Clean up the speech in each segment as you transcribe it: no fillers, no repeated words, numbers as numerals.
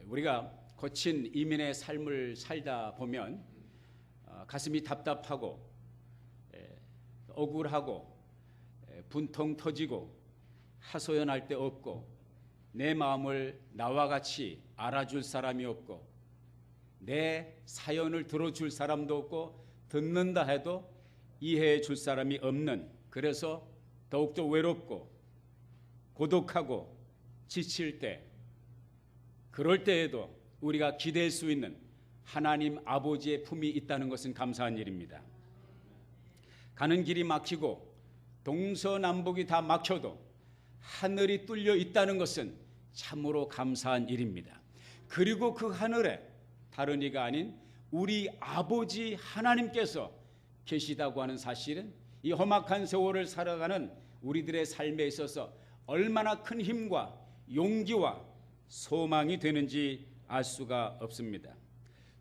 우리가 거친 이민의 삶을 살다 보면 가슴이 답답하고 억울하고 분통 터지고 하소연할 데 없고 내 마음을 나와 같이 알아줄 사람이 없고 내 사연을 들어줄 사람도 없고 듣는다 해도 이해해 줄 사람이 없는, 그래서 더욱더 외롭고 고독하고 지칠 때, 그럴 때에도 우리가 기댈 수 있는 하나님 아버지의 품이 있다는 것은 감사한 일입니다. 가는 길이 막히고 동서남북이 다 막혀도 하늘이 뚫려 있다는 것은 참으로 감사한 일입니다. 그리고 그 하늘에 다른 이가 아닌 우리 아버지 하나님께서 계시다고 하는 사실은 이 험악한 세월을 살아가는 우리들의 삶에 있어서 얼마나 큰 힘과 용기와 소망이 되는지 알 수가 없습니다.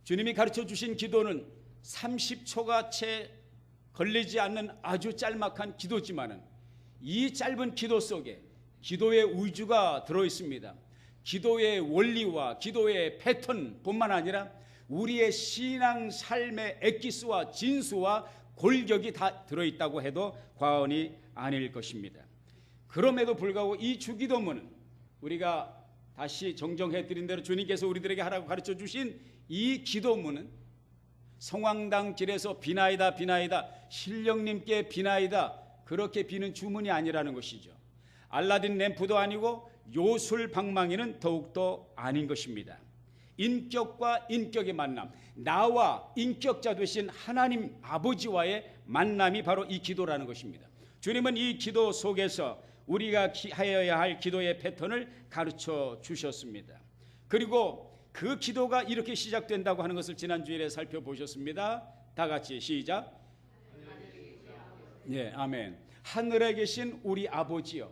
주님이 가르쳐 주신 기도는 30초가 채 걸리지 않는 아주 짤막한 기도지만은 이 짧은 기도 속에 기도의 우주가 들어 있습니다. 기도의 원리와 기도의 패턴뿐만 아니라 우리의 신앙 삶의 엑기스와 진수와 골격이 다 들어있다고 해도 과언이 아닐 것입니다. 그럼에도 불구하고 이 주기도문은 우리가 다시 정정해드린 대로 주님께서 우리들에게 하라고 가르쳐 주신 이 기도문은 성황당 길에서 비나이다 비나이다 신령님께 비나이다 그렇게 비는 주문이 아니라는 것이죠. 알라딘 램프도 아니고 요술 방망이는 더욱더 아닌 것입니다. 인격과 인격의 만남, 나와 인격자 되신 하나님 아버지와의 만남이 바로 이 기도라는 것입니다. 주님은 이 기도 속에서 우리가 하여야 할 기도의 패턴을 가르쳐 주셨습니다. 그리고 그 기도가 이렇게 시작된다고 하는 것을 지난주일에 살펴보셨습니다. 다 같이 시작. 네, 아멘. 하늘에 계신 우리 아버지요.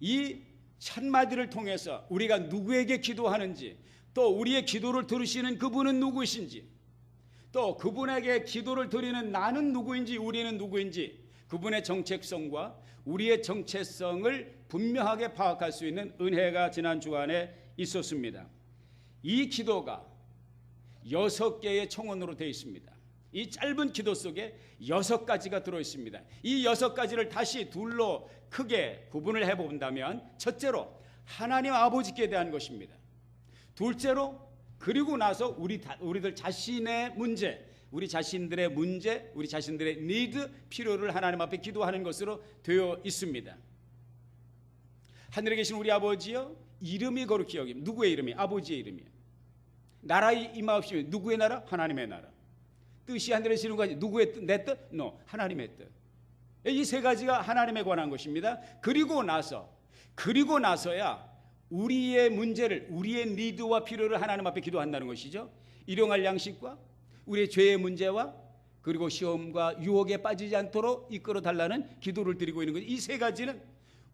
이 첫마디를 통해서 우리가 누구에게 기도하는지, 또 우리의 기도를 들으시는 그분은 누구이신지, 또 그분에게 기도를 드리는 나는 누구인지, 우리는 누구인지, 그분의 정체성과 우리의 정체성을 분명하게 파악할 수 있는 은혜가 지난 주간에 있었습니다. 이 기도가 6개의 청원으로 되어 있습니다. 이 짧은 기도 속에 6가지가 들어있습니다. 이 6가지를 다시 둘로 크게 구분을 해본다면, 첫째로 하나님 아버지께 대한 것입니다. 둘째로 그리고 나서 우리들 자신의 문제, 우리 자신들의 문제, 우리 자신들의 니드, 필요를 하나님 앞에 기도하는 것으로 되어 있습니다. 하늘에 계신 우리 아버지여, 이름이 거룩히 여김. 누구의 이름이? 아버지의 이름이에요. 나라의 임하옵시며. 누구의 나라? 하나님의 나라. 뜻이 하늘에서 이룬 것이 누구의 뜻? 내 뜻? No, 하나님의 뜻. 이 3가지가 하나님에 관한 것입니다. 그리고 나서야 우리의 문제를, 우리의 니드와 필요를 하나님 앞에 기도한다는 것이죠. 일용할 양식과 우리의 죄의 문제와 그리고 시험과 유혹에 빠지지 않도록 이끌어 달라는 기도를 드리고 있는 거죠. 이 3가지는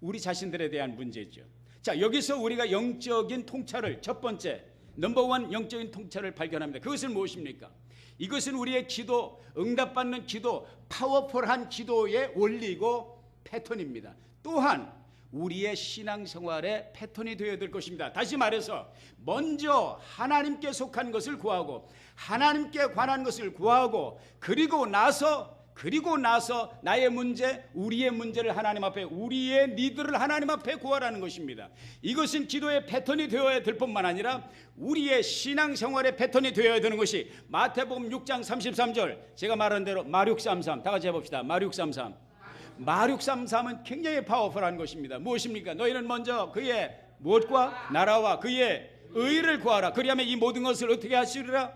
우리 자신들에 대한 문제죠. 자, 여기서 우리가 영적인 통찰을, 첫 번째 넘버원 영적인 통찰을 발견합니다. 그것은 무엇입니까? 이것은 우리의 기도, 응답받는 기도, 파워풀한 기도의 원리고 패턴입니다. 또한 우리의 신앙생활의 패턴이 되어야 될 것입니다. 다시 말해서 먼저 하나님께 속한 것을 구하고 하나님께 관한 것을 구하고 그리고 나서 나의 문제, 우리의 문제를 하나님 앞에, 우리의 니들을 하나님 앞에 구하라는 것입니다. 이것은 기도의 패턴이 되어야 될 뿐만 아니라 우리의 신앙생활의 패턴이 되어야 되는 것이 마태복음 6장 33절, 제가 말한 대로 마륙33, 다 같이 해봅시다. 마륙33. 마륙33은 굉장히 파워풀한 것입니다. 무엇입니까? 너희는 먼저 그의 무엇과 나라와 그의 의를 구하라. 그리하면 이 모든 것을 어떻게 하시리라?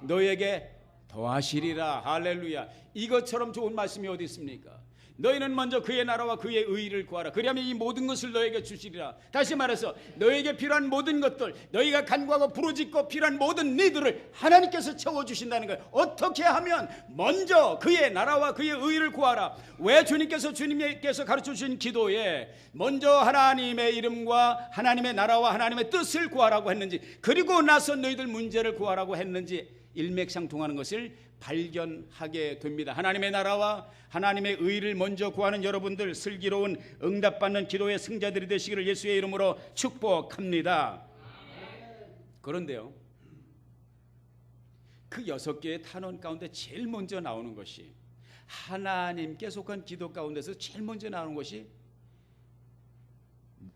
너희에게 더하시리라. 할렐루야. 이것처럼 좋은 말씀이 어디 있습니까? 너희는 먼저 그의 나라와 그의 의를 구하라. 그리하면 이 모든 것을 너에게 주시리라. 다시 말해서 너에게 필요한 모든 것들, 너희가 간구하고 부르짖고 필요한 모든 니들을 하나님께서 채워주신다는 거예요. 어떻게 하면? 먼저 그의 나라와 그의 의를 구하라. 왜 주님께서 가르쳐 주신 기도에 먼저 하나님의 이름과 하나님의 나라와 하나님의 뜻을 구하라고 했는지, 그리고 나서 너희들 문제를 구하라고 했는지 일맥상통하는 것을 발견하게 됩니다. 하나님의 나라와 하나님의 의를 먼저 구하는 여러분들, 슬기로운 응답받는 기도의 승자들이 되시기를 예수의 이름으로 축복합니다. 그런데요, 그 6개의 탄원 가운데 제일 먼저 나오는 것이, 하나님께 속한 기도 가운데서 제일 먼저 나오는 것이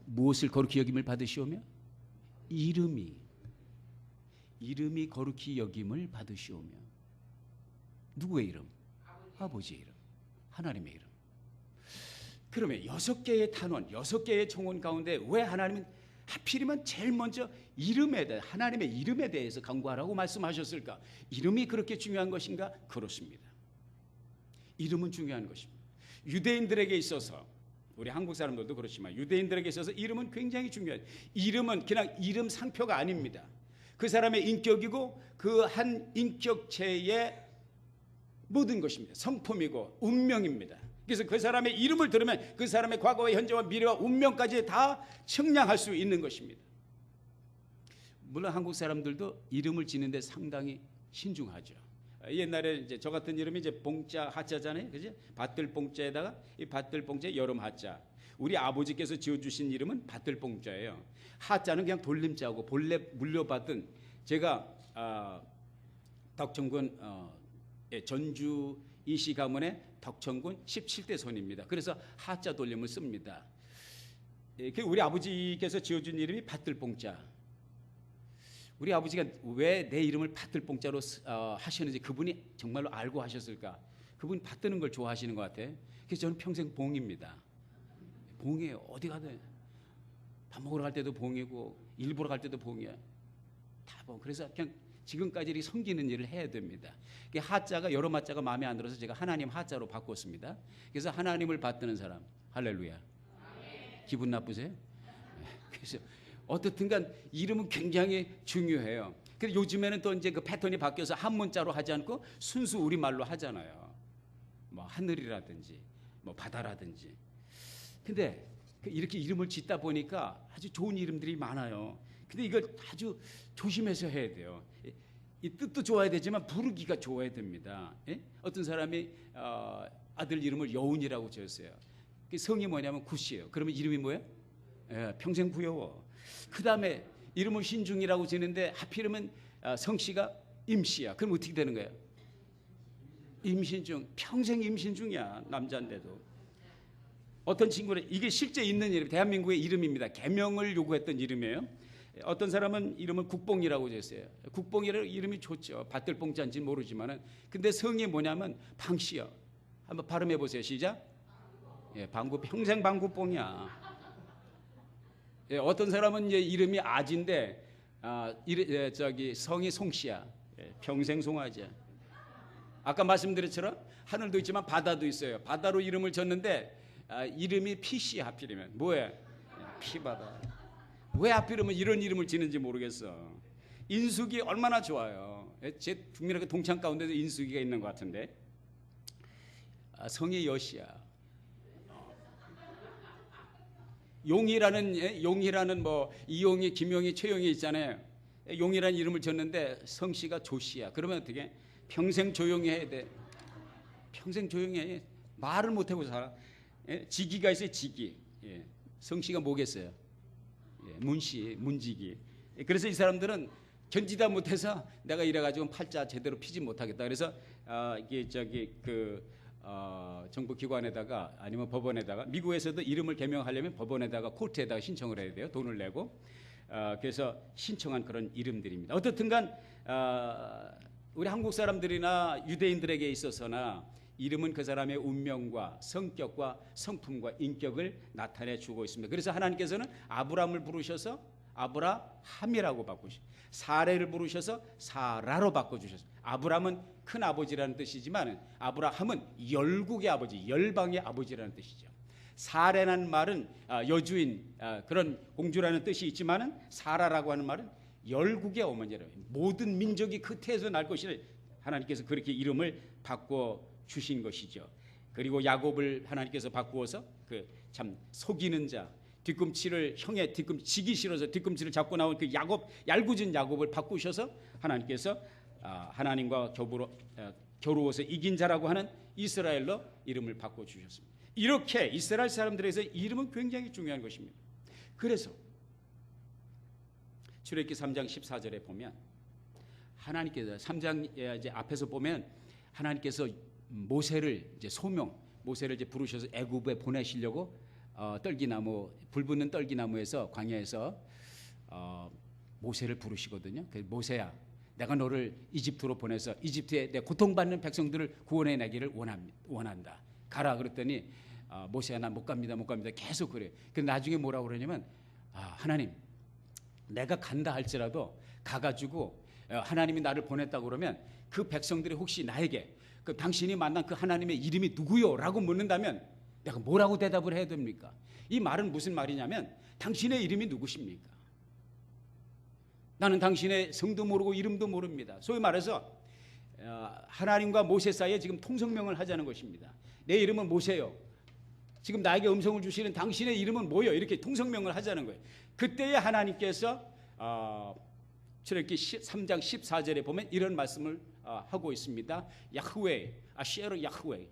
무엇을 거룩히 여김을 받으시오며? 이름이 거룩히 여김을 받으시오며. 누구의 이름? 아버지의 이름, 하나님의 이름. 그러면 6개의 탄원, 6개의 청원 가운데 왜 하나님은 하필이면 제일 먼저 이름에 대해, 하나님의 이름에 대해서 간구하라고 말씀하셨을까? 이름이 그렇게 중요한 것인가? 그렇습니다. 이름은 중요한 것입니다. 유대인들에게 있어서, 우리 한국 사람들도 그렇지만 유대인들에게 있어서 이름은 굉장히 중요해요. 이름은 그냥 이름 상표가 아닙니다. 그 사람의 인격이고 그 한 인격체의 모든 것입니다. 성품이고 운명입니다. 그래서 그 사람의 이름을 들으면 그 사람의 과거와 현재와 미래와 운명까지 다 측량할 수 있는 것입니다. 물론 한국 사람들도 이름을 지는데 상당히 신중하죠. 옛날에 이제 저 같은 이름이 이제 봉자 하자잖아요, 그지? 밭들 봉자에다가 이 밭들 봉자 여름 하자. 우리 아버지께서 지어주신 이름은 밭들 봉자예요. 하자는 그냥 돌림자고, 본래 물려받은, 제가 덕천군 전주 이시 가문의 덕천군 17대 손입니다. 그래서 하자 돌림을 씁니다. 우리 아버지께서 지어준 이름이 밭들봉자. 우리 아버지가 왜 내 이름을 밭들봉자로 하셨는지 그분이 정말로 알고 하셨을까? 그분이 밭드는 걸 좋아하시는 것 같아요. 그래서 저는 평생 봉입니다. 봉이에요. 어디 가든 밥 먹으러 갈 때도 봉이고 일 보러 갈 때도 봉이야. 다 봉. 그래서 그냥 지금까지 섬기는 일을 해야 됩니다. 하자가, 여러 하자가 마음에 안 들어서 제가 하나님 하자로 바꿨습니다. 그래서 하나님을 받드는 사람, 할렐루야. 기분 나쁘세요? 그래서 어떻든 간 이름은 굉장히 중요해요. 근데 요즘에는 또 이제 그 패턴이 바뀌어서 한문자로 하지 않고 순수 우리말로 하잖아요. 뭐 하늘이라든지 뭐 바다라든지. 근데 이렇게 이름을 짓다 보니까 아주 좋은 이름들이 많아요. 근데 이걸 아주 조심해서 해야 돼요. 이 뜻도 좋아야 되지만 부르기가 좋아야 됩니다. 예? 어떤 사람이 아들 이름을 여운이라고 지었어요. 그 성이 뭐냐면 굿이에요. 그러면 이름이 뭐예요? 예, 평생 구여워. 그 다음에 이름을 신중이라고 지는데 하필이면 성씨가 임씨야. 그럼 어떻게 되는 거예요? 임신중. 평생 임신중이야. 남자인데도. 어떤 친구는 이게 실제 있는 이름, 대한민국의 이름입니다. 개명을 요구했던 이름이에요. 어떤 사람은 이름을 국뽕이라고 지었어요. 국뽕이라는 이름이 좋죠. 밭들뽕자인지 모르지만은. 근데 성이 뭐냐면 방씨야. 한번 발음해 보세요. 시작. 예, 방구, 평생 방구뽕이야. 예, 어떤 사람은 이제 이름이 아지인데 성이 송씨야. 예, 평생 송아지야. 아까 말씀드렸처럼 하늘도 있지만 바다도 있어요. 바다로 이름을 졌는데 이름이 피씨 하필이면 뭐예요? 피바다. 왜 하필이면 이런 이름을 지는지 모르겠어. 인숙이 얼마나 좋아요. 제 분명하게 동창 가운데도 인숙이가 있는 것 같은데. 성이 여시야. 용이라는 뭐 이용이, 김용이, 최용이 있잖아요. 용이라는 이름을 졌는데 성씨가 조씨야. 그러면 어떻게? 평생 조용히 해야 돼. 평생 조용히 해. 말을 못하고 살아. 예? 지기가 있어요. 지기. 예. 성씨가 뭐겠어요? 예. 문씨, 문지기. 예. 그래서 이 사람들은 견디다 못해서 내가 이래가지고 팔자 제대로 피지 못하겠다. 그래서 이게 정부기관에다가 아니면 법원에다가, 미국에서도 이름을 개명하려면 법원에다가 코트에다가 신청을 해야 돼요. 돈을 내고. 그래서 신청한 그런 이름들입니다. 어떻든 간 우리 한국 사람들이나 유대인들에게 있어서나 이름은 그 사람의 운명과 성격과 성품과 인격을 나타내 주고 있습니다. 그래서 하나님께서는 아브라함을 부르셔서 아브라함이라고 바꾸시고, 사레를 부르셔서 사라로 바꿔주셨습니다. 아브라함은 큰 아버지라는 뜻이지만 아브라함은 열국의 아버지, 열방의 아버지라는 뜻이죠. 사레라는 말은 여주인, 그런 공주라는 뜻이 있지만 사라라고 하는 말은 열국의 어머니라고, 모든 민족이 그 태에서 날 것이라 하나님께서 그렇게 이름을 바꿔 주신 것이죠. 그리고 야곱을 하나님께서 바꾸어서 그 참 속이는 자, 뒤꿈치를, 형의 뒤꿈치기 싫어서 뒤꿈치를 잡고 나온 그 야곱, 얄궂은 야곱을 바꾸셔서 하나님께서 하나님과 겨루어서 이긴 자라고 하는 이스라엘로 이름을 바꿔주셨습니다. 이렇게 이스라엘 사람들에서 이름은 굉장히 중요한 것입니다. 그래서 출애굽기 3장 14절에 보면 하나님께서 3장 이제 앞에서 보면 하나님께서 모세를 이제 모세를 이제 부르셔서 애굽에 보내시려고 떨기나무, 불 붙는 떨기나무에서 광야에서 모세를 부르시거든요. 모세야, 내가 너를 이집트로 보내서 이집트에 내 고통받는 백성들을 구원해 내기를 원한다. 가라. 그랬더니 모세야, 난 못 갑니다. 계속 그래요. 근데 나중에 뭐라고 그러냐면 하나님, 내가 간다 할지라도 가가지고 하나님이 나를 보냈다고 그러면 그 백성들이 혹시 나에게 그 당신이 만난 그 하나님의 이름이 누구요? 라고 묻는다면 내가 뭐라고 대답을 해야 됩니까? 이 말은 무슨 말이냐면 당신의 이름이 누구십니까? 나는 당신의 성도 모르고 이름도 모릅니다. 소위 말해서 하나님과 모세 사이에 지금 통성명을 하자는 것입니다. 내 이름은 모세요. 지금 나에게 음성을 주시는 당신의 이름은 뭐요? 이렇게 통성명을 하자는 거예요. 그때에 하나님께서 출애굽기 3장 14절에 보면 이런 말씀을 하고 있습니다. 야흐웨 아셰르 야흐웨.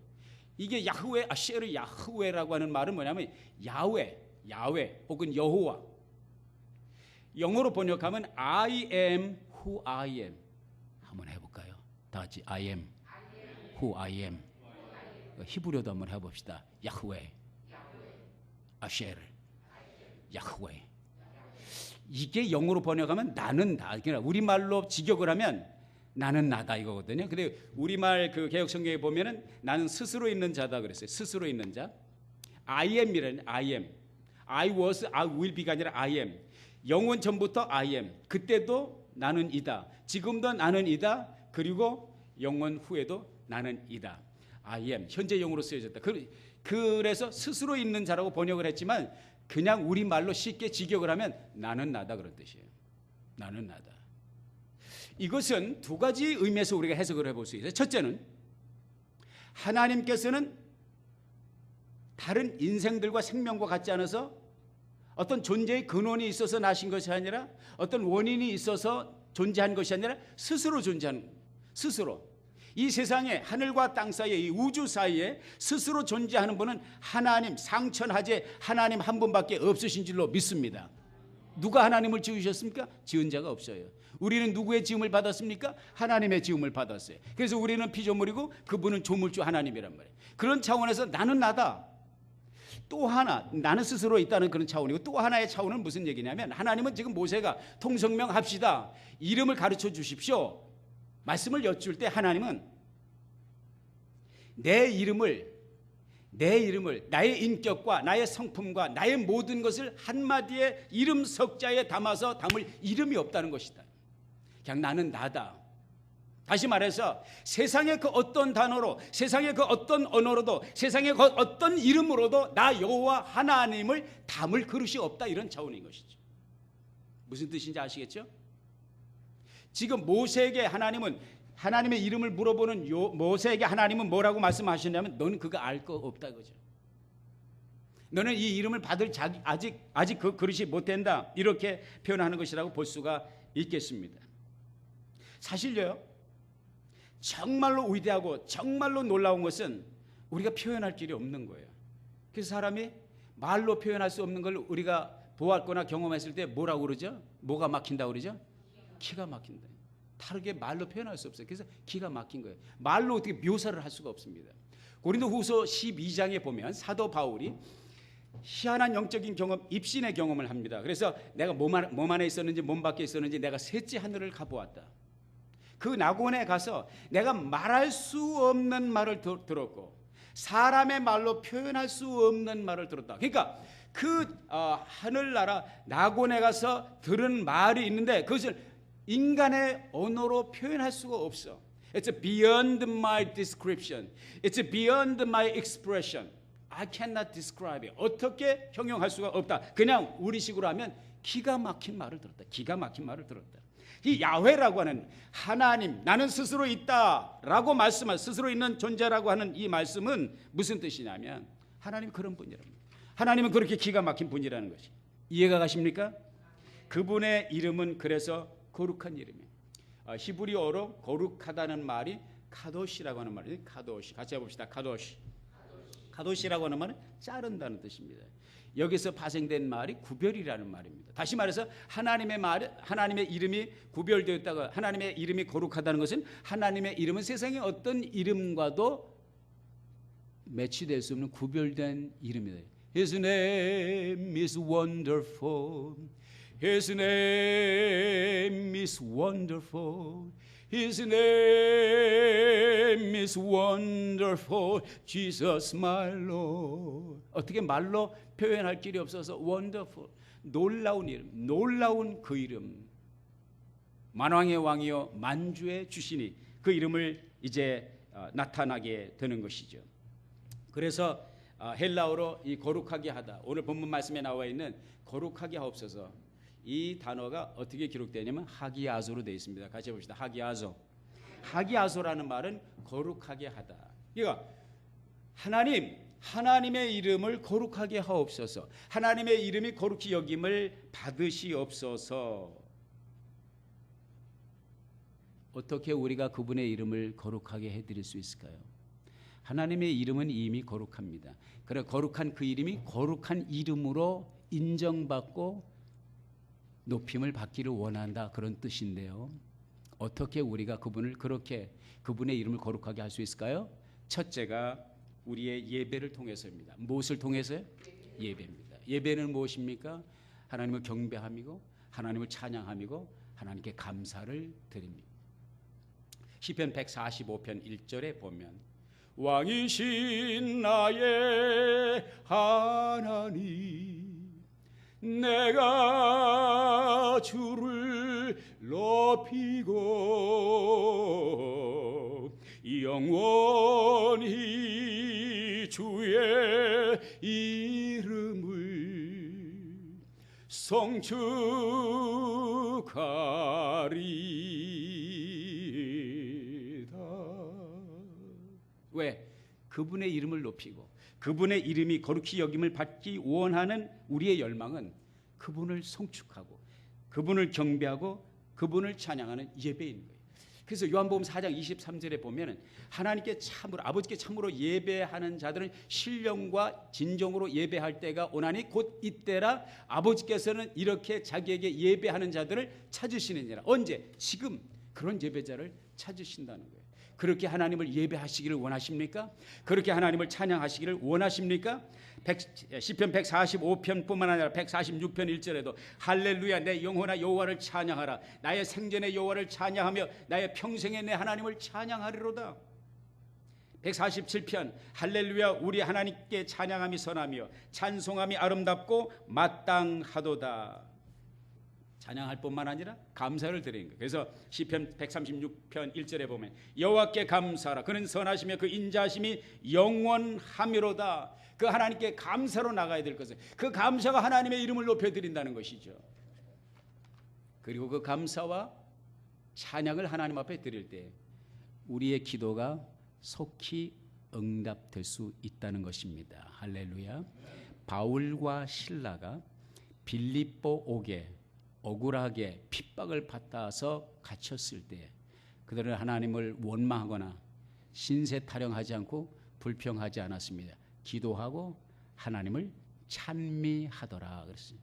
이게 야흐웨 아셰르 야흐웨라고 하는 말은 뭐냐면 야훼 혹은 여호와. 영어로 번역하면 I am who I am. 한번 해볼까요? 다 같이 I am who I am. 히브리어도 한번 해봅시다. 야흐웨 아셰르 야흐웨. 이게 영어로 번역하면 나는 나. 그러니까 우리말로 직역을 하면 나는 나다 이거거든요. 근데 우리말 그 개역 성경에 보면은 나는 스스로 있는 자다 그랬어요. 스스로 있는 자. I am이라는 I am. I was, I will be가 아니라 I am. 영원 전부터 I am. 그때도 나는 이다. 지금도 나는 이다. 그리고 영원 후에도 나는 이다. I am. 현재형으로 쓰여졌다. 그래서 스스로 있는 자라고 번역을 했지만 그냥 우리말로 쉽게 직역을 하면 나는 나다 그런 뜻이에요. 나는 나다. 이것은 두 가지 의미에서 우리가 해석을 해볼 수 있어요. 첫째는 하나님께서는 다른 인생들과 생명과 같지 않아서 어떤 존재의 근원이 있어서 나신 것이 아니라 어떤 원인이 있어서 존재한 것이 아니라 스스로 존재하는, 스스로 이 세상에 하늘과 땅 사이에 이 우주 사이에 스스로 존재하는 분은 하나님, 상천하제 하나님 한 분밖에 없으신 줄로 믿습니다. 누가 하나님을 지으셨습니까? 지은 자가 없어요. 우리는 누구의 지음을 받았습니까? 하나님의 지음을 받았어요. 그래서 우리는 피조물이고 그분은 조물주 하나님이란 말이에요. 그런 차원에서 나는 나다. 또 하나, 나는 스스로 있다는 그런 차원이고 또 하나의 차원은 무슨 얘기냐면 하나님은 지금 모세가 통성명 합시다. 이름을 가르쳐 주십시오. 말씀을 여쭐 때 하나님은 내 이름을 나의 인격과 나의 성품과 나의 모든 것을 한마디의 이름 석자에 담아서 담을 이름이 없다는 것이다. 그냥 나는 나다. 다시 말해서 세상의 그 어떤 단어로, 세상의 그 어떤 언어로도, 세상의 그 어떤 이름으로도 나 여호와 하나님을 담을 그릇이 없다, 이런 차원인 것이죠. 무슨 뜻인지 아시겠죠? 지금 모세에게 하나님은, 하나님의 이름을 물어보는 모세에게 하나님은 뭐라고 말씀하셨냐면 너는 그거 알 거 없다 이거죠. 너는 이 이름을 받을 아직 그 그릇이 못 된다, 이렇게 표현하는 것이라고 볼 수가 있겠습니다. 사실요, 정말로 위대하고 정말로 놀라운 것은 우리가 표현할 길이 없는 거예요. 그래서 사람이 말로 표현할 수 없는 걸 우리가 보았거나 경험했을 때 뭐라고 그러죠? 뭐가 막힌다고 그러죠? 기가 막힌다. 다르게 말로 표현할 수 없어요. 그래서 기가 막힌 거예요. 말로 어떻게 묘사를 할 수가 없습니다. 고린도후서 12장에 보면 사도 바울이 희한한 영적인 경험, 입신의 경험을 합니다. 그래서 내가 몸 안에 있었는지 몸 밖에 있었는지 내가 셋째 하늘을 가보았다. 그 낙원에 가서 내가 말할 수 없는 말을 들었고 사람의 말로 표현할 수 없는 말을 들었다. 그러니까 그 하늘나라 낙원에 가서 들은 말이 있는데 그것을 인간의 언어로 표현할 수가 없어. It's beyond my description. It's beyond my expression. I cannot describe it. 어떻게 형용할 수가 없다. 그냥 우리식으로 하면 기가 막힌 말을 들었다. 기가 막힌 말을 들었다. 이 야훼라고 하는 하나님, 나는 스스로 있다라고 말씀한, 스스로 있는 존재라고 하는 이 말씀은 무슨 뜻이냐면 하나님이 그런 분이랍니다. 하나님은 그렇게 기가 막힌 분이라는 것이 이해가 가십니까? 그분의 이름은 그래서 거룩한 이름이에요. 히브리어로 거룩하다는 말이 카도시라고 하는 말이에요. 카도시. 같이 해봅시다. 카도시. 가도시라고 하는 말은 자른다는 뜻입니다. 여기서 파생된 말이 구별이라는 말입니다. 다시 말해서 하나님의 이름이 구별되었다가 하나님의 이름이 거룩하다는 것은 하나님의 이름은 세상의 어떤 이름과도 매치될 수 없는 구별된 이름이다. His name is wonderful. His name is wonderful. His name is wonderful. Jesus my Lord. 어떻게 말로 표현할 길이 없어서 wonderful. 놀라운 이름, 놀라운 그 이름. 만왕의 왕이요 만주의 주시니 그 이름을 이제 나타나게 되는 것이죠. 그래서 헬라어로 이 거룩하게 하다, 오늘 본문 말씀에 나와 있는 거룩하게 하옵소서, 이 단어가 어떻게 기록되냐면 하기야소로 되어 있습니다. 같이 봅시다. 하기야소. 하기야소라는 말은 거룩하게 하다. 그러니까 하나님의 이름을 거룩하게 하옵소서, 하나님의 이름이 거룩히 여김을 받으시옵소서. 어떻게 우리가 그분의 이름을 거룩하게 해드릴 수 있을까요? 하나님의 이름은 이미 거룩합니다. 그래 거룩한 그 이름이 거룩한 이름으로 인정받고 높임을 받기를 원한다, 그런 뜻인데요. 어떻게 우리가 그분의 이름을 거룩하게 할 수 있을까요? 첫째가 우리의 예배를 통해서입니다. 무엇을 통해서요? 예배입니다. 예배는 무엇입니까? 하나님을 경배함이고 하나님을 찬양함이고 하나님께 감사를 드립니다. 시편 145편 1절에 보면 왕이신 나의 하나님, 내가 주를 높이고 영원히 주의 이름을 송축하리다. 왜? 그분의 이름을 높이고 그분의 이름이 거룩히 여김을 받기 원하는 우리의 열망은 그분을 송축하고 그분을 경배하고 그분을 찬양하는 예배인 거예요. 그래서 요한복음 4장 23절에 보면 하나님께 참으로, 아버지께 참으로 예배하는 자들은 신령과 진정으로 예배할 때가 오나니 곧 이때라. 아버지께서는 이렇게 자기에게 예배하는 자들을 찾으시느니라. 언제? 지금 그런 예배자를 찾으신다는 거예요. 그렇게 하나님을 예배하시기를 원하십니까? 그렇게 하나님을 찬양하시기를 원하십니까? 시편 145편뿐만 아니라 146편 1절에도 할렐루야, 내 영혼아 여호와를 찬양하라. 나의 생전의 여호와를 찬양하며 나의 평생에 내 하나님을 찬양하리로다. 147편 할렐루야, 우리 하나님께 찬양함이 선하며 찬송함이 아름답고 마땅하도다. 찬양할 뿐만 아니라 감사를 드리는 거예요. 그래서 시편 136편 1절에 보면 여호와께 감사하라, 그는 선하시며 그 인자하심이 영원하미로다. 그 하나님께 감사로 나가야 될 것은 그 감사가 하나님의 이름을 높여드린다는 것이죠. 그리고 그 감사와 찬양을 하나님 앞에 드릴 때 우리의 기도가 속히 응답될 수 있다는 것입니다. 할렐루야. 바울과 실라가 빌립보 옥에 억울하게 핍박을 받아서 갇혔을 때 그들은 하나님을 원망하거나 신세 타령하지 않고 불평하지 않았습니다. 기도하고 하나님을 찬미하더라 그랬어요.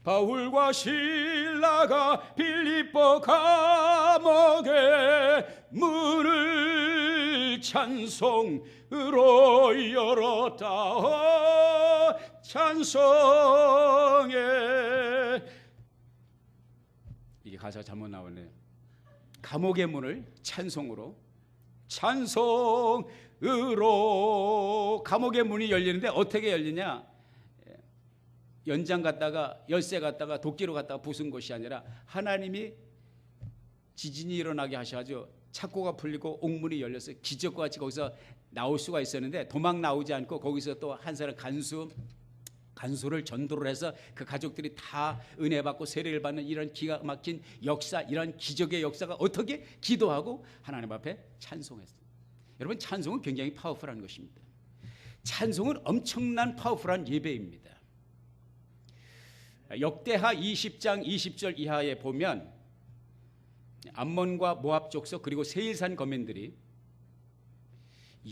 바울과 실라가 빌립보 감옥의 문을 찬송으로 열었다. 찬송에, 이게 가사가 잘못 나오네요. 감옥의 문을 찬송으로, 찬송으로 감옥의 문이 열리는데 어떻게 열리냐? 연장 갔다가 열쇠 갔다가 도끼로 갔다가 부순 것이 아니라 하나님이 지진이 일어나게 하셔가지고 창고가 풀리고 옥문이 열려서 기적과 같이 거기서 나올 수가 있었는데 도망 나오지 않고 거기서 또 한 사람 간수를 전도를 해서 그 가족들이 다 은혜 받고 세례를 받는 이런 기가 막힌 역사, 이런 기적의 역사가 어떻게? 기도하고 하나님 앞에 찬송했어요. 여러분, 찬송은 굉장히 파워풀한 것입니다. 찬송은 엄청난 파워풀한 예배입니다. 역대하 20장 20절 이하에 보면 암몬과 모압 족속 그리고 세일산 거민들이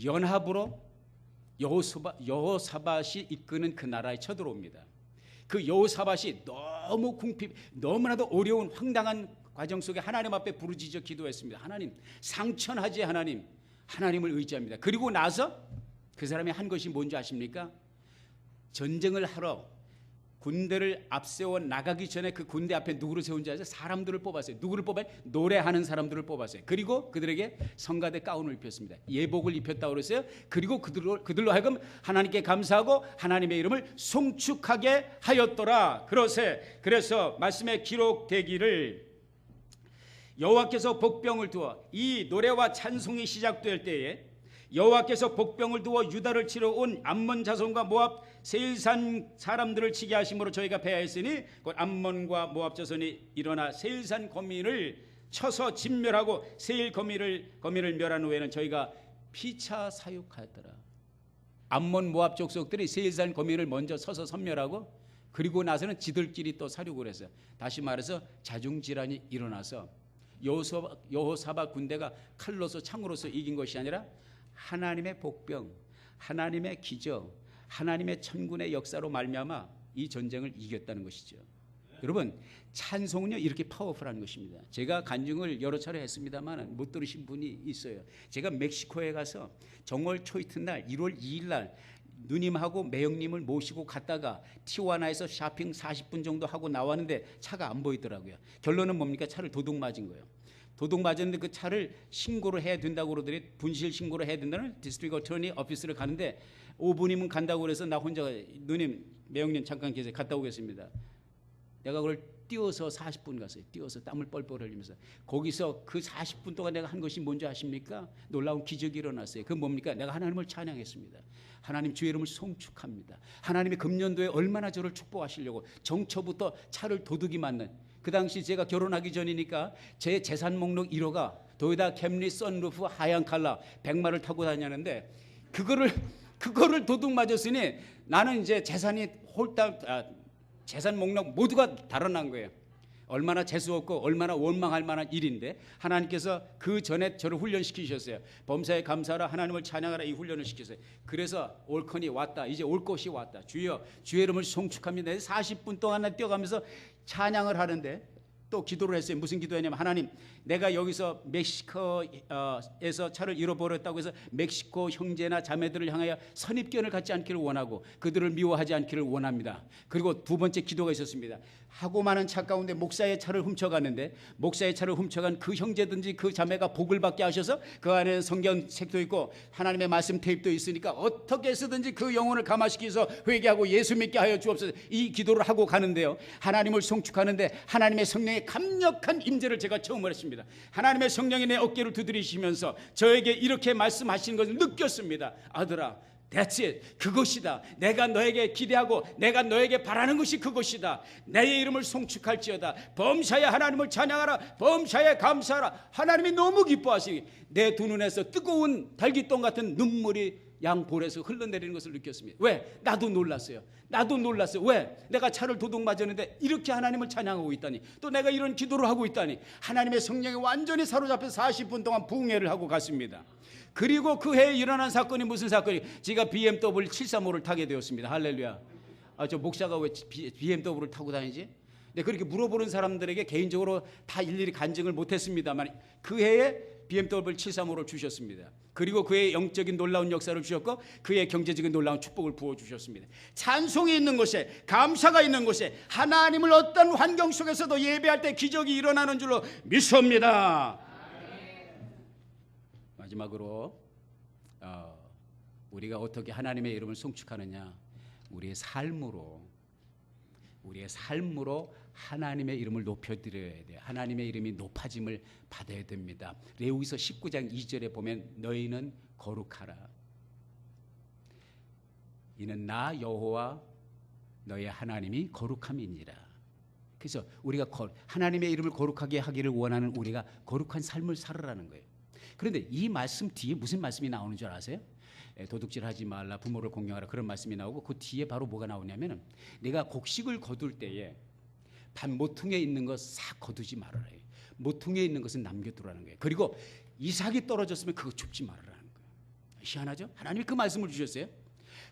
연합으로 여호사밧이 이끄는 그 나라에 쳐들어옵니다. 그 여호사밧이 너무 너무나도 어려운 황당한 과정 속에 하나님 앞에 부르짖어 기도했습니다. 하나님, 상천하지 하나님을 의지합니다. 그리고 나서 그 사람이 한 것이 뭔지 아십니까? 전쟁을 하러 군대를 앞세워 나가기 전에 그 군대 앞에 누구를 세운지 아세요? 사람들을 뽑았어요. 누구를 뽑아요? 노래하는 사람들을 뽑았어요. 그리고 그들에게 성가대 가운을 입혔습니다. 예복을 입혔다고 그랬어요. 그리고 그들로 하여금 하나님께 감사하고 하나님의 이름을 송축하게 하였더라. 그래서 말씀에 기록되기를 여호와께서 복병을 두어, 이 노래와 찬송이 시작될 때에 여호와께서 복병을 두어 유다를 치러 온 암몬 자손과 모압 세일산 사람들을 치게 하심으로 저희가 패하였으니 곧 암몬과 모압 자손이 일어나 세일산 거민을 쳐서 진멸하고 세일 거민을 멸한 후에는 저희가 피차 사육하였더라. 암몬 모압 족속들이 세일산 거민을 먼저 서서 섬멸하고 그리고 나서는 지들끼리 또 사육을 했어요. 다시 말해서 자중질환이 일어나서 여호사밧 군대가 칼로서 창으로서 이긴 것이 아니라 하나님의 복병, 하나님의 기적, 하나님의 천군의 역사로 말미암아 이 전쟁을 이겼다는 것이죠. 여러분, 찬송은요 이렇게 파워풀한 것입니다. 제가 간증을 여러 차례 했습니다만 못 들으신 분이 있어요. 제가 멕시코에 가서 정월 초 이튿날 1월 2일 날 누님하고 매형님을 모시고 갔다가 티juana에서 쇼핑 40분 정도 하고 나왔는데 차가 안 보이더라고요. 결론은 뭡니까? 차를 도둑 맞은 거예요. 도둑 맞았는데 그 차를 신고를 해야 된다고 그러더니 분실 신고를 해야 된다는 디스트릭트 어터니 오피스를 가는데 5분이면 간다고 그래서 나 혼자 누님 매형님 잠깐 계세요. 갔다 오겠습니다. 내가 그걸 뛰어서 40분 갔어요. 뛰어서 땀을 뻘뻘 흘리면서 거기서 그 40분 동안 내가 한 것이 뭔지 아십니까? 놀라운 기적이 일어났어요. 그건 뭡니까? 내가 하나님을 찬양했습니다. 하나님 주의 이름을 송축합니다. 하나님이 금년도에 얼마나 저를 축복하시려고 정초부터 차를 도둑이 맞는, 그 당시 제가 결혼하기 전이니까 제 재산 목록 1호가 도요타 캠리 선루프 하얀 칼라 100마를 타고 다녔는데 그거를 도둑 맞았으니 나는 이제 재산이 재산 목록 모두가 달아난 거예요. 얼마나 재수없고 얼마나 원망할 만한 일인데 하나님께서 그 전에 저를 훈련시키셨어요. 범사에 감사하라, 하나님을 찬양하라, 이 훈련을 시켰어요. 그래서 올컨이 왔다, 이제 올 것이 왔다. 주여 주의 이름을 송축합니다. 40분 동안 뛰어가면서 찬양을 하는데 또 기도를 했어요. 무슨 기도했냐면, 하나님, 내가 여기서 멕시코에서 차를 잃어버렸다고 해서 멕시코 형제나 자매들을 향하여 선입견을 갖지 않기를 원하고 그들을 미워하지 않기를 원합니다. 그리고 두 번째 기도가 있었습니다. 하고 많은 차 가운데 목사의 차를 훔쳐갔는데 목사의 차를 훔쳐간 그 형제든지 그 자매가 복을 받게 하셔서 그 안에 성경 책도 있고 하나님의 말씀 테이프도 있으니까 어떻게 해서든지 그 영혼을 감화시켜서 회개하고 예수 믿게 하여 주옵소서. 이 기도를 하고 가는데요, 하나님을 송축하는데 하나님의 성령의 강력한 임재를 제가 처음 했습니다. 하나님의 성령이 내 어깨를 두드리시면서 저에게 이렇게 말씀하시는 것을 느꼈습니다. 아들아, That's it. 그것이다. 내가 너에게 기대하고 내가 너에게 바라는 것이 그것이다. 내 이름을 송축할지어다. 범사에 하나님을 찬양하라. 범사에 감사하라. 하나님이 너무 기뻐하시기, 내 두 눈에서 뜨거운 달기똥 같은 눈물이 양볼에서 흘러내리는 것을 느꼈습니다. 왜? 나도 놀랐어요. 왜? 내가 차를 도둑 맞았는데 이렇게 하나님을 찬양하고 있다니, 또 내가 이런 기도를 하고 있다니, 하나님의 성령에 완전히 사로잡혀 40분 동안 부흥회를 하고 갔습니다. 그리고 그 해에 일어난 사건이 무슨 사건이? 제가 BMW 735를 타게 되었습니다. 할렐루야. 저 목사가 왜 BMW를 타고 다니지? 네, 그렇게 물어보는 사람들에게 개인적으로 다 일일이 간증을 못했습니다만 그 해에 BMW 735를 주셨습니다. 그리고 그의 영적인 놀라운 역사를 주셨고 그의 경제적인 놀라운 축복을 부어주셨습니다. 찬송이 있는 곳에, 감사가 있는 곳에 하나님을 어떤 환경 속에서도 예배할 때 기적이 일어나는 줄로 믿습니다. 마지막으로 우리가 어떻게 하나님의 이름을 송축하느냐, 우리의 삶으로 하나님의 이름을 높여드려야 돼요. 하나님의 이름이 높아짐을 받아야 됩니다. 레위기서 19장 2절에 보면 너희는 거룩하라. 이는 나 여호와 너의 하나님이 거룩함이니라. 그래서 우리가 하나님의 이름을 거룩하게 하기를 원하는 우리가 거룩한 삶을 살으라는 거예요. 그런데 이 말씀 뒤에 무슨 말씀이 나오는 줄 아세요? 도둑질하지 말라, 부모를 공경하라, 그런 말씀이 나오고 그 뒤에 바로 뭐가 나오냐면, 내가 곡식을 거둘 때에 모퉁이에 있는 것 싹 거두지 말아라. 모퉁이에 있는 것은 남겨두라는 거예요. 그리고 이삭이 떨어졌으면 그거 줍지 말아라는 거예요. 희한하죠? 하나님이 그 말씀을 주셨어요.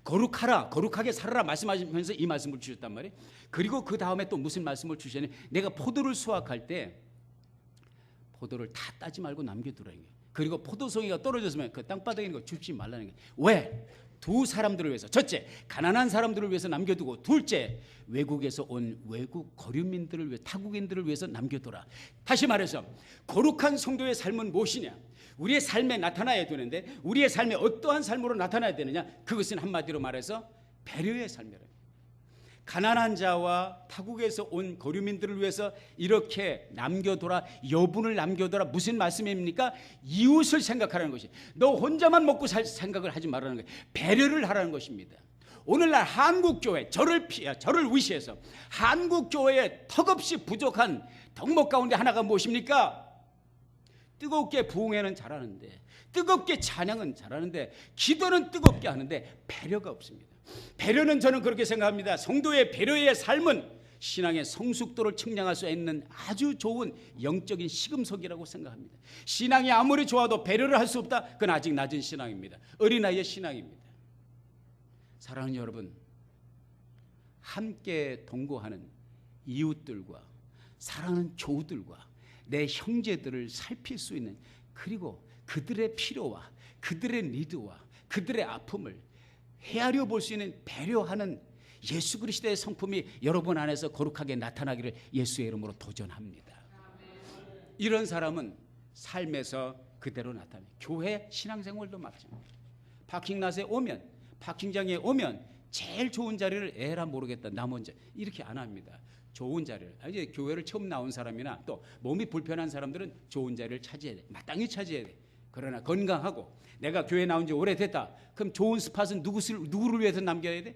거룩하라, 거룩하게 살아라 말씀하시면서 이 말씀을 주셨단 말이에요. 그리고 그 다음에 또 무슨 말씀을 주셨냐면 내가 포도를 수확할 때 포도를 다 따지 말고 남겨두라는 거예요. 그리고 포도송이가 떨어졌으면 그 땅바닥에 있는 거 줍지 말라는 거예요. 왜? 두 사람들을 위해서. 첫째, 가난한 사람들을 위해서 남겨두고, 둘째, 외국에서 온 외국 거류민들을 위해, 타국인들을 위해서 남겨둬라. 다시 말해서 거룩한 성도의 삶은 무엇이냐? 우리의 삶에 나타나야 되는데 우리의 삶에 어떠한 삶으로 나타나야 되느냐? 그것은 한마디로 말해서 배려의 삶이라. 가난한 자와 타국에서 온 거류민들을 위해서 이렇게 남겨둬라, 여분을 남겨둬라. 무슨 말씀입니까? 이웃을 생각하라는 것이, 너 혼자만 먹고 살 생각을 하지 말라는 거예요. 배려를 하라는 것입니다. 오늘날 한국교회, 저를 위시해서 한국교회에 턱없이 부족한 덕목 가운데 하나가 무엇입니까? 뜨겁게 부흥회는 잘하는데, 뜨겁게 찬양은 잘하는데, 기도는 뜨겁게 하는데 배려가 없습니다. 배려는 저는 그렇게 생각합니다. 성도의 배려의 삶은 신앙의 성숙도를 측량할 수 있는 아주 좋은 영적인 시금석이라고 생각합니다. 신앙이 아무리 좋아도 배려를 할 수 없다? 그건 아직 낮은 신앙입니다. 어린아이의 신앙입니다. 사랑하는 여러분, 함께 동거하는 이웃들과 사랑하는 교우들과 내 형제들을 살필 수 있는, 그리고 그들의 필요와 그들의 니드와 그들의 아픔을 헤아려 볼 수 있는 배려하는 예수 그리스도의 성품이 여러분 안에서 거룩하게 나타나기를 예수의 이름으로 도전합니다. 이런 사람은 삶에서 그대로 나타나요. 교회 신앙생활도 마찬가지입니다. 파킹랏에 오면, 파킹장에 오면 제일 좋은 자리를 에라 모르겠다, 나 먼저, 이렇게 안 합니다. 좋은 자리를, 이제 교회를 처음 나온 사람이나 또 몸이 불편한 사람들은 좋은 자리를 차지해야 돼. 마땅히 차지해야 돼. 그러나 건강하고 내가 교회 나온 지 오래됐다. 그럼 좋은 스팟은 누구를 위해서 남겨야 돼?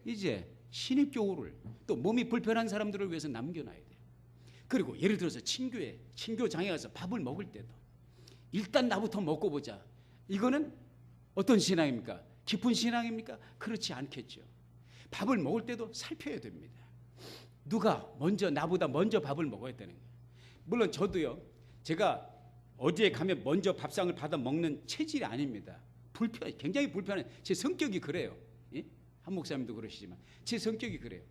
이제 신입교우를, 또 몸이 불편한 사람들을 위해서 남겨놔야 돼. 그리고 예를 들어서 친교장에 가서 밥을 먹을 때도 일단 나부터 먹고 보자. 이거는 어떤 신앙입니까? 깊은 신앙입니까? 그렇지 않겠죠. 밥을 먹을 때도 살펴야 됩니다. 누가 먼저, 나보다 먼저 밥을 먹어야 되는 거예요. 물론 저도요, 제가 어디에 가면 먼저 밥상을 받아 먹는 체질이 아닙니다. 굉장히 불편해. 제 성격이 그래요. 예? 한 목사님도 그러시지만 제 성격이 그래요.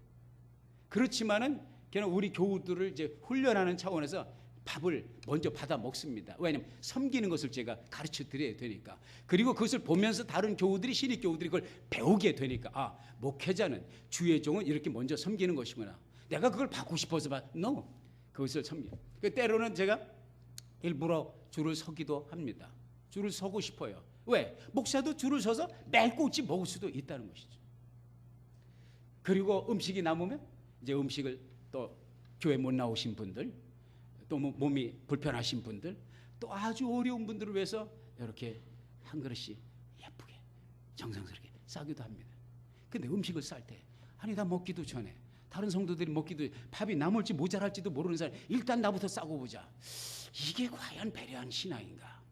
그렇지만은 그냥 우리 교우들을 이제 훈련하는 차원에서 밥을 먼저 받아 먹습니다. 왜냐하면 섬기는 것을 제가 가르쳐 드려야 되니까. 그리고 그것을 보면서 다른 교우들이, 신입 교우들이 그걸 배우게 되니까, 아, 목회자는, 주의 종은 이렇게 먼저 섬기는 것이구나. 내가 그걸 받고 싶어서 no, 그것을 섬겨. 때로는 제가 일부러 줄을 서기도 합니다. 줄을 서고 싶어요. 왜? 목사도 줄을 서서 매일 꼭지 먹을 수도 있다는 것이죠. 그리고 음식이 남으면 이제 음식을 또 교회 못 나오신 분들, 또 몸이 불편하신 분들, 또 아주 어려운 분들을 위해서 이렇게 한 그릇씩 예쁘게 정성스럽게 싸기도 합니다. 근데 음식을 쌀 때, 아니 나 먹기도 전에 다른 성도들이 먹기도, 밥이 남을지 모자랄지도 모르는 사람 일단 나부터 싸고 보자. 이게 과연 배려한 신앙인가?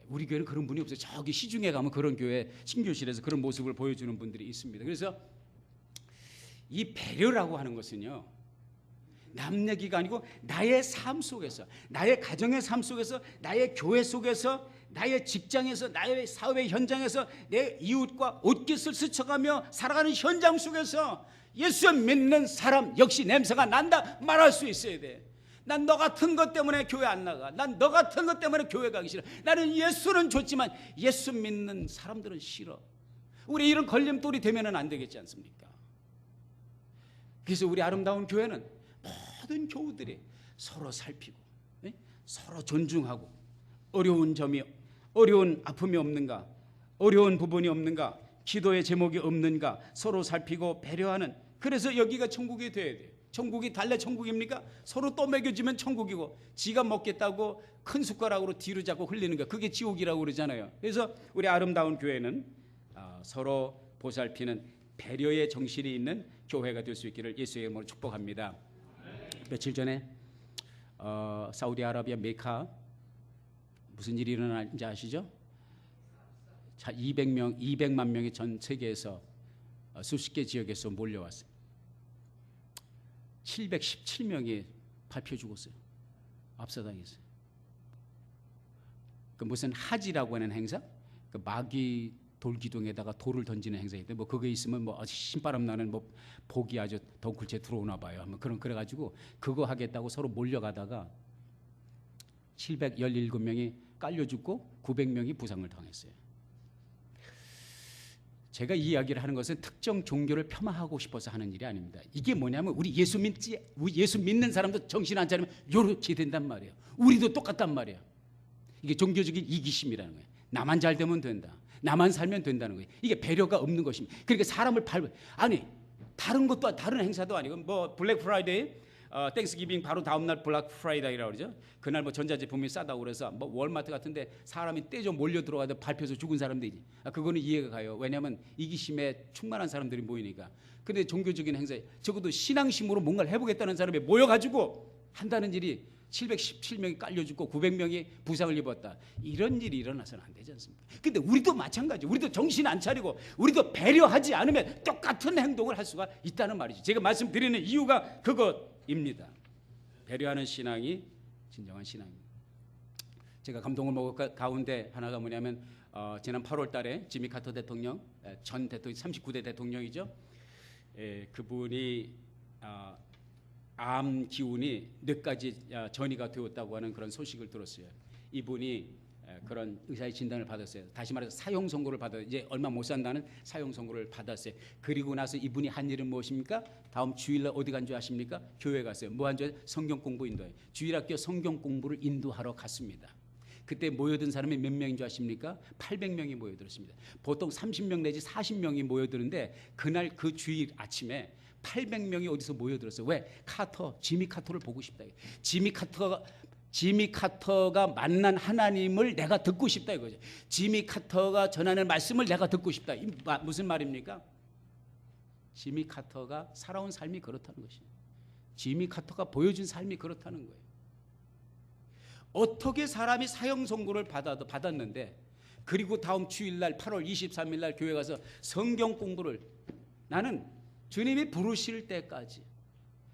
우리 교회는 그런 분이 없어요. 저기 시중에 가면 그런 교회 신교실에서 그런 모습을 보여주는 분들이 있습니다. 그래서 이 배려라고 하는 것은요, 남 얘기가 아니고 나의 삶 속에서, 나의 가정의 삶 속에서, 나의 교회 속에서, 나의 직장에서, 나의 사회 현장에서, 내 이웃과 옷깃을 스쳐가며 살아가는 현장 속에서 예수 믿는 사람 역시 냄새가 난다 말할 수 있어야 돼. 난 너 같은 것 때문에 교회 안 나가. 난 너 같은 것 때문에 교회 가기 싫어. 나는 예수는 좋지만 예수 믿는 사람들은 싫어. 우리 이런 걸림돌이 되면은 안 되겠지 않습니까? 그래서 우리 아름다운 교회는 모든 교우들이 서로 살피고, 서로 존중하고, 어려운 아픔이 없는가, 어려운 부분이 없는가, 기도의 제목이 없는가 서로 살피고 배려하는, 그래서 여기가 천국이 돼야 돼요. 천국이 달래 천국입니까? 서로 또 먹여주면 천국이고, 지가 먹겠다고 큰 숟가락으로 뒤로 잡고 흘리는 거, 그게 지옥이라고 그러잖아요. 그래서 우리 아름다운 교회는 서로 보살피는 배려의 정신이 있는 교회가 될 수 있기를 예수의 이름으로 축복합니다. 며칠 전에 사우디아라비아 메카 무슨 일이 일어났는지 아시죠? 200만 명이 전 세계에서 수십 개 지역에서 몰려왔어요. 717명이 밟혀 죽었어요. 압사당했어요. 그 무슨 하지라고 하는 행사, 그 마귀 돌기둥에다가 돌을 던지는 행사인데 뭐 그게 있으면 뭐 아주 신바람 나는 뭐 복이 아주 덩굴째 들어오나 봐요. 뭐 그래가지고 그거 하겠다고 서로 몰려가다가 717명이 깔려 죽고 900명이 부상을 당했어요. 제가 이 이야기를 하는 것은 특정 종교를 폄하하고 싶어서 하는 일이 아닙니다. 이게 뭐냐면 우리 예수 믿는 사람도 정신 안 차리면 요렇게 된단 말이에요. 우리도 똑같단 말이에요. 이게 종교적인 이기심이라는 거예요. 나만 잘 되면 된다. 나만 살면 된다는 거예요. 이게 배려가 없는 것입니다. 그러니까 사람을 아니 다른 것도 다른 행사도 아니고 뭐 블랙 프라이데이, 땡스기빙 바로 다음 날 블랙 프라이데이라고 그러죠. 그날 뭐 전자제품이 싸다고 그래서 뭐 월마트 같은데 사람이 떼져 몰려 들어가다 밟혀서 죽은 사람들이지. 그거는 이해가 가요. 왜냐하면 이기심에 충만한 사람들이 모이니까. 근데 종교적인 행사에 적어도 신앙심으로 뭔가를 해보겠다는 사람이 모여가지고 한다는 일이 717명이 깔려 죽고 900명이 부상을 입었다. 이런 일이 일어나서는 안 되지 않습니까? 근데 우리도 마찬가지. 우리도 정신 안 차리고 우리도 배려하지 않으면 똑같은 행동을 할 수가 있다는 말이죠. 제가 말씀드리는 이유가 그것입니다. 배려하는 신앙이 진정한 신앙입니다. 제가 감동을 먹을 가운데 하나가 뭐냐면 지난 8월 달에 지미 카터 대통령, 전 대통령 39대 대통령이죠. 그분이 암 기운이 뇌까지 전이가 되었다고 하는 그런 소식을 들었어요. 이분이 그런 의사의 진단을 받았어요. 다시 말해서 사형 선고를 받았어요. 이제 얼마 못 산다는 사형 선고를 받았어요. 그리고 나서 이분이 한 일은 무엇입니까? 다음 주일날 어디 간 줄 아십니까? 교회 갔어요. 뭐 한 줄? 성경 공부 인도해요. 주일학교 성경 공부를 인도하러 갔습니다. 그때 모여든 사람이 몇 명인 줄 아십니까? 800명이 모여들었습니다. 보통 30명 내지 40명이 모여드는데 그날 그 주일 아침에 800명이 어디서 모여들었어요. 왜? 지미 카터를 보고 싶다. 지미 카터가 만난 하나님을 내가 듣고 싶다 이거죠. 지미 카터가 전하는 말씀을 내가 듣고 싶다. 무슨 말입니까? 지미 카터가 살아온 삶이 그렇다는 것입니다. 지미 카터가 보여준 삶이 그렇다는 거예요. 어떻게 사람이 사형 선고를 받았는데 그리고 다음 주일날 8월 23일 날 교회 가서 성경 공부를 나는 주님이 부르실 때까지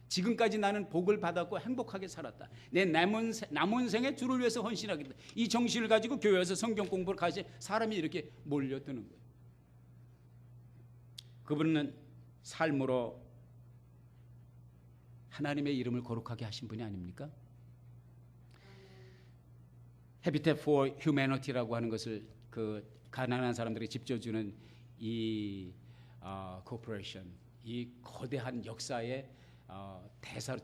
지금까지 나는 복을 받았고 행복하게 살았다. 내 남은 생에 주를 위해서 헌신하겠다. 이 정신을 가지고 교회에서 성경 공부를 가지 사람이 이렇게 몰려드는 거예요. 그분은 삶으로 하나님의 이름을 거룩하게 하신 분이 아닙니까? Habitat for Humanity라고 하는 것을 그 가난한 사람들이 집져주는 이 코퍼레이션, 이 거대한 역사의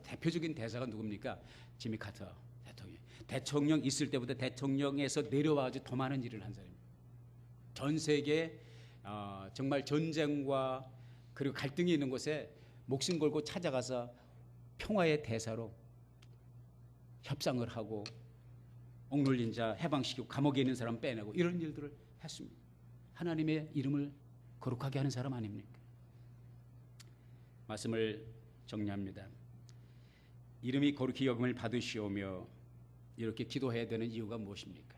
대표적인 대사가 누굽니까? 지미 카터 대통령. 대통령 있을 때보다 대통령에서 내려와가지고 더 많은 일을 한 사람입니다. 전 세계 정말 전쟁과 그리고 갈등이 있는 곳에 목숨 걸고 찾아가서 평화의 대사로 협상을 하고 억눌린 자 해방시키고 감옥에 있는 사람 빼내고 이런 일들을 했습니다. 하나님의 이름을 거룩하게 하는 사람 아닙니까? 말씀을 정리합니다. 이름이 거룩히 여김을 받으시오며 이렇게 기도해야 되는 이유가 무엇입니까?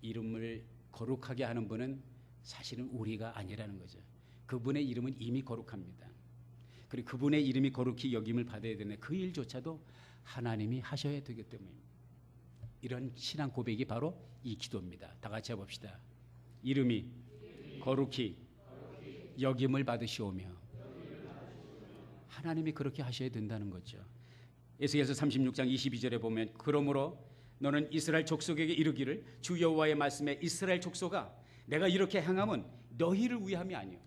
이름을 거룩하게 하는 분은 사실은 우리가 아니라는 거죠. 그분의 이름은 이미 거룩합니다. 그리고 그분의 이름이 거룩히 여김을 받아야 되는 그 일조차도 하나님이 하셔야 되기 때문입니다. 이런 신앙 고백이 바로 이 기도입니다. 다 같이 해봅시다. 이름이 거룩히 여김을 받으시오며 하나님이 그렇게 하셔야 된다는 거죠. 에스겔서 36장 22절에 보면 그러므로 너는 이스라엘 족속에게 이르기를 주 여호와의 말씀에 이스라엘 족속아 내가 이렇게 행함은 너희를 위함이 아니요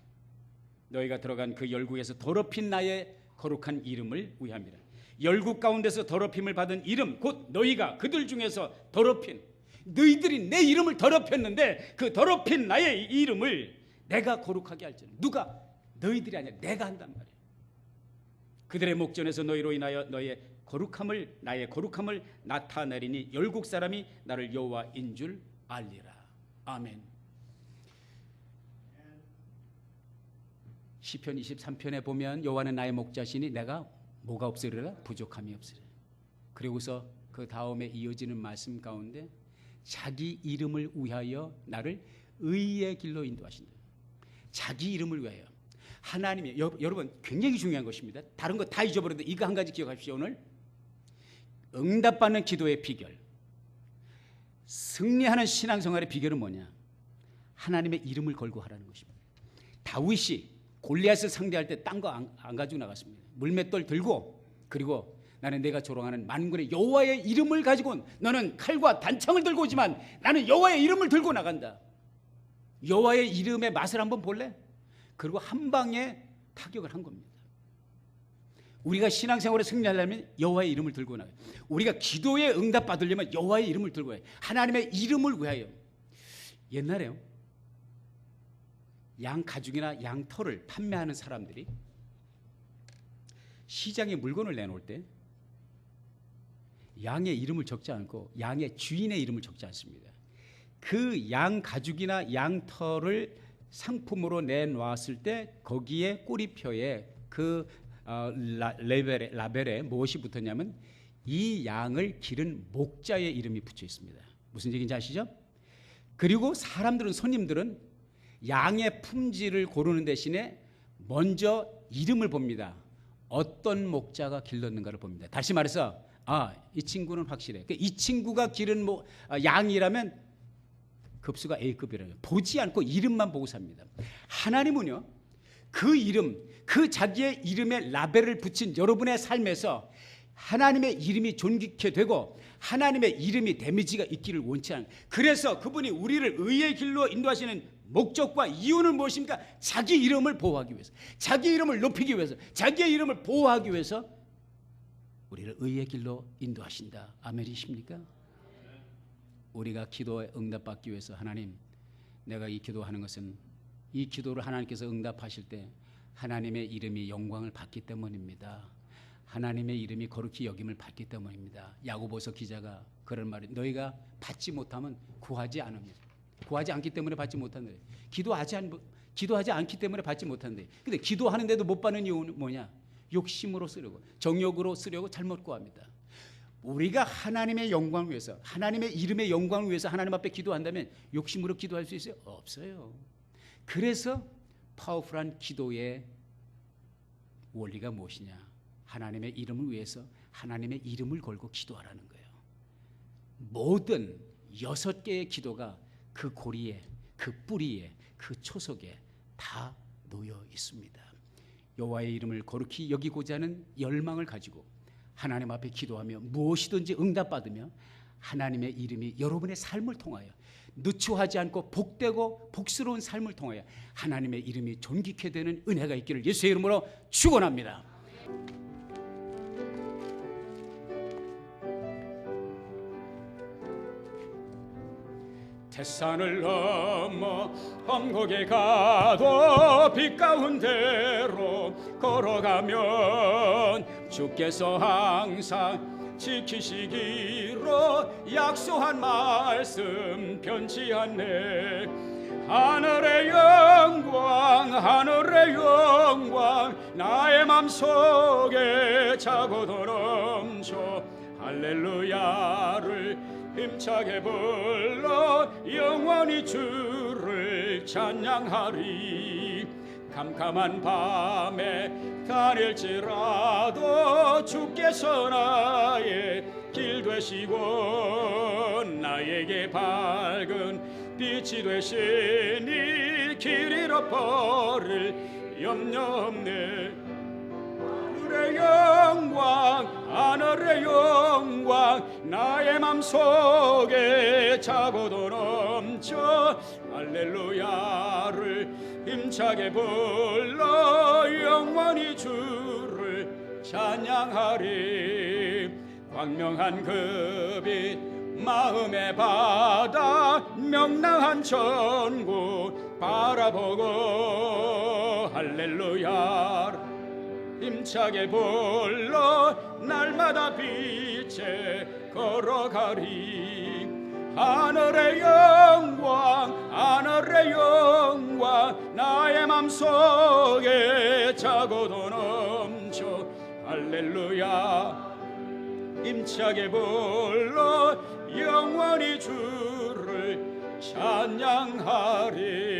너희가 들어간 그 열국에서 더럽힌 나의 거룩한 이름을 위함이라. 열국 가운데서 더럽힘을 받은 이름 곧 너희가 그들 중에서 더럽힌 너희들이 내 이름을 더럽혔는데 그 더럽힌 나의 이름을 내가 거룩하게 할지는 누가? 너희들이 아니라 내가 한단 말이야. 그들의 목전에서 너희로 인하여 나의 거룩함을 나타내리니 열국 사람이 나를 여호와인 줄 알리라. 아멘. 시편 23편에 보면 여호와는 나의 목자시니 내가 뭐가 없으리라? 부족함이 없으리라. 그리고서 그 다음에 이어지는 말씀 가운데 자기 이름을 위하여 나를 의의 길로 인도하신다. 자기 이름을 위하여. 하나님이 여러분 굉장히 중요한 것입니다. 다른 거 다 잊어버려도 이거 한 가지 기억하십시오. 오늘 응답받는 기도의 비결, 승리하는 신앙생활의 비결은 뭐냐? 하나님의 이름을 걸고 하라는 것입니다. 다윗이 골리앗을 상대할 때 딴 거 안 가지고 나갔습니다. 물맷돌 들고, 그리고 나는 내가 조롱하는 만군의 여호와의 이름을 가지고, 너는 칼과 단창을 들고 오지만 나는 여호와의 이름을 들고 나간다. 여호와의 이름의 맛을 한번 볼래? 그리고 한 방에 타격을 한 겁니다. 우리가 신앙생활에 승리하려면 여호와의 이름을 들고 나가요. 우리가 기도에 응답 받으려면 여호와의 이름을 들고 가요. 하나님의 이름을 위하여. 옛날에요, 양 가죽이나 양 털을 판매하는 사람들이 시장에 물건을 내놓을 때 양의 이름을 적지 않고 양의 주인의 이름을 적지 않습니다. 그 양 가죽이나 양 털을 상품으로 내놓았을 때 거기에 꼬리표에 그 라벨에 무엇이 붙었냐면 이 양을 기른 목자의 이름이 붙여 있습니다. 무슨 얘기인지 아시죠? 그리고 사람들은, 손님들은 양의 품질을 고르는 대신에 먼저 이름을 봅니다. 어떤 목자가 길렀는가를 봅니다. 다시 말해서 이 친구는 확실해. 이 친구가 기른 양이라면 급수가 A급이라요. 보지 않고 이름만 보고 삽니다. 하나님은요, 그 이름, 그 자기의 이름에 라벨을 붙인 여러분의 삶에서 하나님의 이름이 존귀케 되고 하나님의 이름이 데미지가 있기를 원치 않아요. 그래서 그분이 우리를 의의 길로 인도하시는 목적과 이유는 무엇입니까? 자기 이름을 보호하기 위해서, 자기 이름을 높이기 위해서, 자기의 이름을 보호하기 위해서 우리를 의의 길로 인도하신다. 아멘이십니까? 우리가 기도에 응답받기 위해서, 하나님, 내가 이 기도하는 것은, 이 기도를 하나님께서 응답하실 때 하나님의 이름이 영광을 받기 때문입니다. 하나님의 이름이 거룩히 여김을 받기 때문입니다. 야고보서 기자가 그런 말을, 너희가 받지 못하면 구하지 않으면, 구하지 않기 때문에 받지 못한대. 기도하지 않기 때문에 받지 못한대. 근데 기도하는데도 못 받는 이유는 뭐냐? 욕심으로 쓰려고, 정욕으로 쓰려고 잘못 구합니다. 우리가 하나님의 영광을 위해서, 하나님의 이름의 영광을 위해서 하나님 앞에 기도한다면 욕심으로 기도할 수 있어요? 없어요. 그래서 파워풀한 기도의 원리가 무엇이냐? 하나님의 이름을 위해서 하나님의 이름을 걸고 기도하라는 거예요. 모든 6개의 기도가 그 고리에, 그 뿌리에, 그 초석에 다 놓여 있습니다. 여호와의 이름을 거룩히 여기고자 하는 열망을 가지고 하나님 앞에 기도하며 무엇이든지 응답받으며 하나님의 이름이 여러분의 삶을 통하여 누추하지 않고 복되고 복스러운 삶을 통하여 하나님의 이름이 존귀케 되는 은혜가 있기를 예수의 이름으로 축원합니다. 태산을 넘어 험곡에 가도 빛 가운데로 걸어가면 주께서 항상 지키시기로 약속한 말씀 변치 않네. 하늘의 영광, 하늘의 영광, 나의 맘속에 차고도 넘쳐 할렐루야를 힘차게 불러 영원히 주를 찬양하리. 캄캄한 밤에 다닐지라도 주께서 나의 길 되시고 나에게 밝은 빛이 되시니 길 잃어버릴 염려 없네. 하늘의 영광, 하늘의 영광, 나의 맘속에 차고도 넘쳐 할렐루야를 힘차게 불러 영원히 주를 찬양하리. 광명한 그 빛 마음의 바다 명랑한 천국 바라보고 할렐루야 힘차게 불러 날마다 빛에 걸어가리. 하늘의 영광, 하늘의 영광, 나의 맘속에 차고도 넘쳐 할렐루야 힘차게 불러 영원히 주를 찬양하리.